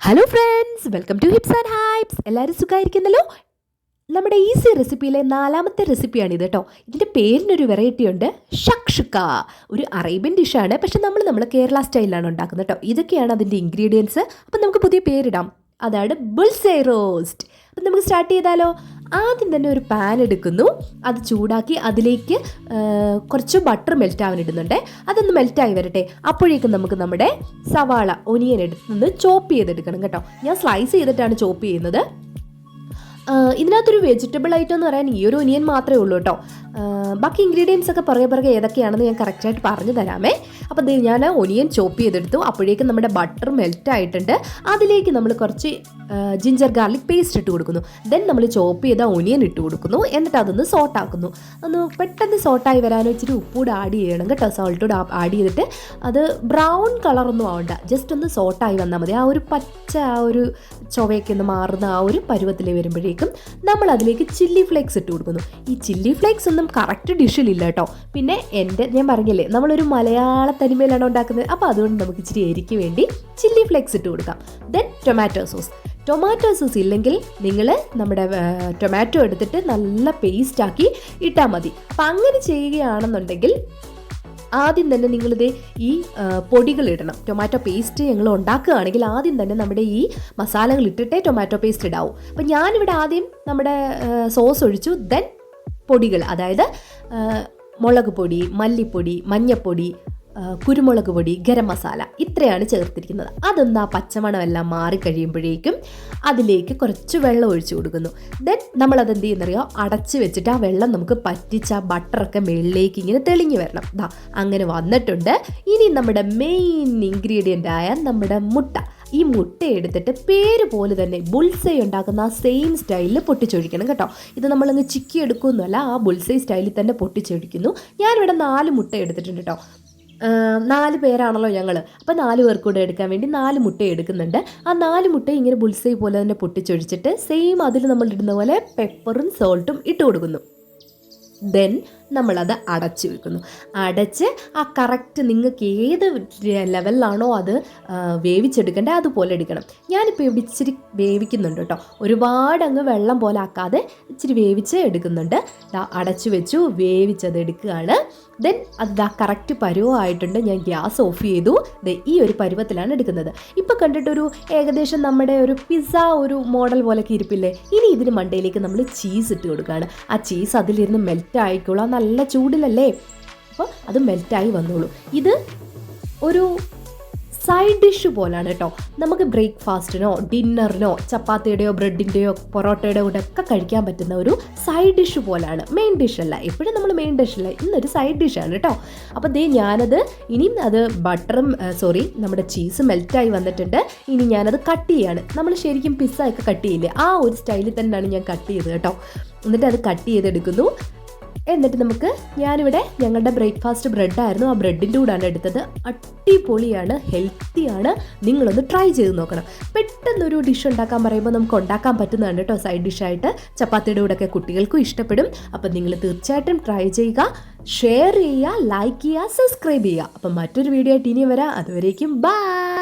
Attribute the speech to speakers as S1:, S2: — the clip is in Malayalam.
S1: Hello friends, welcome to hips and hypes. എല്ലാവരും സുഖമായിരിക്കുന്നല്ലോ. നമ്മുടെ ഈസി റെസിപ്പിയിലെ 4ാമത്തെ റെസിപ്പിയാണിത് കേട്ടോ. ഇതിൻ്റെ പേരിനൊരു വെറൈറ്റി ഉണ്ട്, ഷക്ഷുക്ക. ഒരു അറേബ്യൻ ഡിഷാണ്, പക്ഷെ നമ്മൾ കേരള സ്റ്റൈലിലാണ് ഉണ്ടാക്കുന്നത് കേട്ടോ. ഇതൊക്കെയാണ് അതിൻ്റെ ഇൻഗ്രീഡിയൻസ്. അപ്പം നമുക്ക് പുതിയ പേരിടാം, അതാണ് ബുൾസൈ റോസ്റ്റ്. അപ്പം നമുക്ക് സ്റ്റാർട്ട് ചെയ്താലോ. ആദ്യം തന്നെ ഒരു പാൻ എടുക്കുന്നു, അത് ചൂടാക്കി അതിലേക്ക് കുറച്ച് ബട്ടർ മെൽറ്റ് ആവാൻ ഇടുന്നുണ്ട്. അതൊന്ന് മെൽറ്റായി വരട്ടെ. അപ്പോഴേക്കും നമുക്ക് നമ്മുടെ സവാള ഒനിയൻ എടുത്ത് ചോപ്പ് ചെയ്തെടുക്കണം കേട്ടോ. ഞാൻ സ്ലൈസ് ചെയ്തിട്ടാണ് ചോപ്പ് ചെയ്യുന്നത്. ഇതിനകത്തൊരു വെജിറ്റബിൾ ഐറ്റം എന്ന് പറയാൻ ഈ ഒരു ഒനിയൻ മാത്രമേ ഉള്ളൂ കേട്ടോ. ബാക്കി ഇൻഗ്രീഡിയൻസ് ഒക്കെ പുറകെ ഏതൊക്കെയാണെന്ന് ഞാൻ കറക്റ്റായിട്ട് പറഞ്ഞു തരാമേ. അപ്പോൾ ഞാൻ ഒനിയൻ ചോപ്പ് ചെയ്തെടുത്തു. അപ്പോഴേക്കും നമ്മുടെ ബട്ടർ മെൽറ്റ് ആയിട്ടുണ്ട്. അതിലേക്ക് നമ്മൾ കുറച്ച് ജിഞ്ചർ ഗാർലിക് പേസ്റ്റ് ഇട്ട് കൊടുക്കുന്നു. ദെൻ നമ്മൾ ചോപ്പ് ചെയ്ത ഒനിയൻ ഇട്ട് കൊടുക്കുന്നു. എന്നിട്ട് അതൊന്ന് സോട്ടാക്കുന്നു. ഒന്ന് പെട്ടെന്ന് സോട്ടായി വരാനോ ഇച്ചിരി ഉപ്പൂടെ ആഡ് ചെയ്യണം കേട്ടോ. സോൾട്ടൂടെ ആഡ് ചെയ്തിട്ട് അത് ബ്രൗൺ കളറൊന്നും ആവണ്ട, ജസ്റ്റ് ഒന്ന് സോട്ടായി വന്നാൽ മതി. ആ ഒരു പച്ച ആ ഒരു ചൊവയൊക്കെ ഒന്ന് മാറുന്ന ആ ഒരു പരുവത്തിൽ വരുമ്പോഴേക്കും നമ്മൾ അതിലേക്ക് ചില്ലി ഫ്ലേക്സ് ഇട്ട് കൊടുക്കുന്നു. ഈ ചില്ലി ഫ്ലേക്സ് ഒന്നും കറക്റ്റ് ഡിഷിലില്ല കേട്ടോ. പിന്നെ ഞാൻ പറഞ്ഞില്ലേ, നമ്മളൊരു മലയാള തനിമയിലാണ് ഉണ്ടാക്കുന്നത്. അപ്പോൾ അതുകൊണ്ട് നമുക്ക് ഇച്ചിരി എരിക്ക് വേണ്ടി ചില്ലി ഫ്ലേക്സ് ഇട്ട് കൊടുക്കാം. ദെൻ ടൊമാറ്റോ സോസ് ഇല്ലെങ്കിൽ നിങ്ങൾ നമ്മുടെ ടൊമാറ്റോ എടുത്തിട്ട് നല്ല പേസ്റ്റാക്കി ഇട്ടാൽ മതി. അപ്പം അങ്ങനെ ചെയ്യുകയാണെന്നുണ്ടെങ്കിൽ ആദ്യം തന്നെ നിങ്ങളിത് ഈ പൊടികൾ ഇടണം. ടൊമാറ്റോ പേസ്റ്റ് ഞങ്ങൾ ഉണ്ടാക്കുകയാണെങ്കിൽ ആദ്യം തന്നെ നമ്മുടെ ഈ മസാലകൾ ഇട്ടിട്ടേ ടൊമാറ്റോ പേസ്റ്റ് ഇടാവൂ. അപ്പം ഞാനിവിടെ ആദ്യം നമ്മുടെ സോസ് ഒഴിച്ചു. ദെൻ പൊടികൾ, അതായത് മുളക് പൊടി, മല്ലിപ്പൊടി, മഞ്ഞൾപ്പൊടി, കുരുമുളക് പൊടി, ഗരം മസാല, ഇത്രയാണ് ചേർത്തിരിക്കുന്നത്. അതൊന്ന് ആ പച്ചമണമെല്ലാം മാറിക്കഴിയുമ്പോഴേക്കും അതിലേക്ക് കുറച്ച് വെള്ളം ഒഴിച്ചു കൊടുക്കുന്നു. ദെൻ നമ്മളത് എന്ത് ചെയ്യുന്നറിയോ, അടച്ച് വെച്ചിട്ട് ആ വെള്ളം നമുക്ക് പറ്റിച്ച് ആ ബട്ടറൊക്കെ മുകളിലേക്ക് ഇങ്ങനെ തെളിഞ്ഞു വരണം. അങ്ങനെ വന്നിട്ടുണ്ട്. ഇനി നമ്മുടെ മെയിൻ ഇൻഗ്രീഡിയൻ്റ് ആയ നമ്മുടെ മുട്ട, ഈ മുട്ട എടുത്തിട്ട് പേര് പോലെ തന്നെ ബുൾസൈ ഉണ്ടാക്കുന്ന ആ സെയിം സ്റ്റൈലിൽ പൊട്ടിച്ചൊഴിക്കണം കേട്ടോ. ഇത് നമ്മളങ്ങ് ചിക്കി എടുക്കുമെന്നല്ല, ആ ബുൾസൈ സ്റ്റൈലിൽ തന്നെ പൊട്ടിച്ചൊഴിക്കുന്നു. ഞാനിവിടെ 4 മുട്ട എടുത്തിട്ടുണ്ട് കേട്ടോ. 4 പേരാണല്ലോ ഞങ്ങൾ. അപ്പോൾ 4 പേർക്ക് കൂടെ എടുക്കാൻ വേണ്ടി 4 മുട്ട എടുക്കുന്നുണ്ട്. ആ 4 മുട്ട ഇങ്ങനെ ബുൾസൈ പോലെ തന്നെ പൊട്ടിച്ചൊഴിച്ചിട്ട് സെയിം അതിൽ നമ്മൾ ഇടുന്ന പോലെ പെപ്പറും സോൾട്ടും ഇട്ട് കൊടുക്കുന്നു. ദെൻ നമ്മളത് അടച്ച് വെക്കുന്നു. അടച്ച് ആ കറക്റ്റ് നിങ്ങൾക്ക് ഏത് ലെവലിലാണോ അത് വേവിച്ചെടുക്കേണ്ടത് അതുപോലെ എടുക്കണം. ഞാനിപ്പോൾ ഇവിടെ ഇച്ചിരി വേവിക്കുന്നുണ്ട് കേട്ടോ. ഒരുപാട് അങ്ങ് വെള്ളം പോലെ ആക്കാതെ ഇച്ചിരി വേവിച്ച് എടുക്കുന്നുണ്ട്. അടച്ചു വെച്ചു, വേവിച്ചത് എടുക്കുകയാണ്. ദെൻ അത് കറക്റ്റ് പരുവമായിട്ടുണ്ട്. ഞാൻ ഗ്യാസ് ഓഫ് ചെയ്തു. ഈ ഒരു പരുവത്തിലാണ് എടുക്കുന്നത്. ഇപ്പോൾ കണ്ടിട്ടൊരു ഏകദേശം നമ്മുടെ ഒരു പിസ്സ ഒരു മോഡൽ പോലെയൊക്കെ ഇരിപ്പില്ലേ. ഇനി ഇതിന് മണ്ടയിലേക്ക് നമ്മൾ ചീസ് ഇട്ട് കൊടുക്കുകയാണ്. ആ ചീസ് അതിലിരുന്ന് മെൽറ്റ് ആയിക്കോളാം. നല്ല ചൂടിലല്ലേ, അപ്പോൾ അത് മെൽറ്റായി വന്നോളൂ. ഇത് ഒരു സൈഡ് ഡിഷ് പോലാണ് കേട്ടോ. നമുക്ക് ബ്രേക്ക്ഫാസ്റ്റിനോ ഡിന്നറിനോ ചപ്പാത്തിയുടെയോ ബ്രെഡിൻ്റെയോ പൊറോട്ടയുടെ കൂടെ ഒക്കെ കഴിക്കാൻ പറ്റുന്ന ഒരു സൈഡ് ഡിഷ് പോലാണ്. മെയിൻ ഡിഷല്ല, എപ്പോഴും നമ്മൾ മെയിൻ ഡിഷല്ല, ഇന്നൊരു സൈഡ് ഡിഷാണ് കേട്ടോ. അപ്പോൾ ഞാനത് ഇനിയും അത് നമ്മുടെ ചീസ് മെൽറ്റായി വന്നിട്ടുണ്ട്. ഇനി ഞാനത് കട്ട് ചെയ്യാണ്. നമ്മൾ ശരിക്കും പിസ്സ ഒക്കെ കട്ട് ചെയ്യില്ലേ, ആ ഒരു സ്റ്റൈലിൽ തന്നെയാണ് ഞാൻ കട്ട് ചെയ്തത് കേട്ടോ. എന്നിട്ട് അത് കട്ട് ചെയ്തെടുക്കുന്നു. എന്നിട്ട് ഞാനിവിടെ ഞങ്ങളുടെ ബ്രേക്ക്ഫാസ്റ്റ് ബ്രെഡായിരുന്നു, ആ ബ്രെഡിൻ്റെ കൂടെയാണ് എടുത്തത്. അടിപൊളിയാണ്, ഹെൽത്തിയാണ്. നിങ്ങളൊന്ന് ട്രൈ ചെയ്ത് നോക്കണം. പെട്ടെന്നൊരു ഡിഷ് ഉണ്ടാക്കാൻ പറയുമ്പോൾ നമുക്ക് ഉണ്ടാക്കാൻ പറ്റുന്നതാണ് കേട്ടോ. സൈഡ് ഡിഷായിട്ട് ചപ്പാത്തിയുടെ കൂടെയൊക്കെ കുട്ടികൾക്കും ഇഷ്ടപ്പെടും. അപ്പം നിങ്ങൾ തീർച്ചയായിട്ടും ട്രൈ ചെയ്യുക, ഷെയർ ചെയ്യുക, ലൈക്ക് ചെയ്യുക, സബ്സ്ക്രൈബ് ചെയ്യുക. അപ്പം മറ്റൊരു വീഡിയോ ആയിട്ട് ഇനി വരാം. അതുവരേക്കും ബൈ.